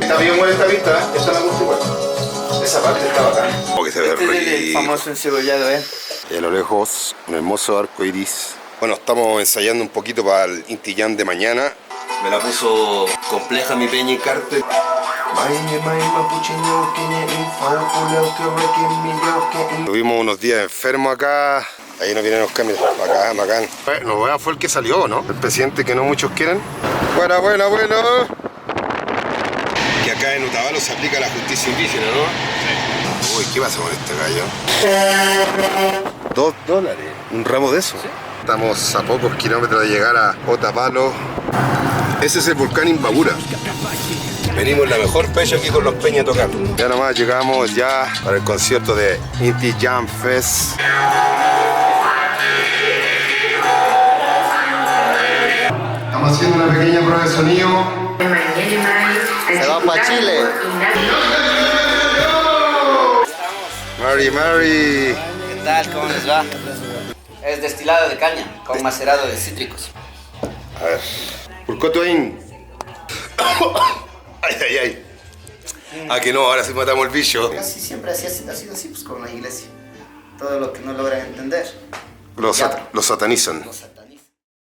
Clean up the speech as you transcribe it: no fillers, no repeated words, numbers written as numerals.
Está bien buena esta vista, esa me gusta igual. Esa parte está bacán. Porque se ve Este es el rico. famoso encebollado, ¿eh? Y a lo lejos, un hermoso arco iris. Bueno, estamos ensayando un poquito para el Inti Jam de mañana. Me la puso compleja mi peña y carpe. Tuvimos unos días enfermos acá. Ahí nos vienen los cambios. Bacán, bacán. Novoa fue el que salió, ¿no? El presidente que no muchos quieren. Buena, buena, bueno. Que acá en Otavalo se aplica la justicia indígena, ¿no? Sí. Uy, ¿qué pasa con este gallo? $2. ¿Un ramo de eso? Sí. Estamos a pocos kilómetros de llegar a Otavalo. Ese es el volcán Imbabura. Venimos la mejor fecha aquí con los Peña tocando. Ya nomás llegamos ya para el concierto de Inti Jam Fest. Estamos haciendo una pequeña prueba de sonido. Se va para Chile. Mari, Mari. ¿Qué tal? ¿Cómo les va? Es destilado de caña con macerado de cítricos. A ver. Purcotoín. Ay, ay, ay. Ah, que no, ahora sí matamos el bicho. Casi siempre ha sido así pues con la iglesia. Todo lo que no logran entender. Los satanizan. Los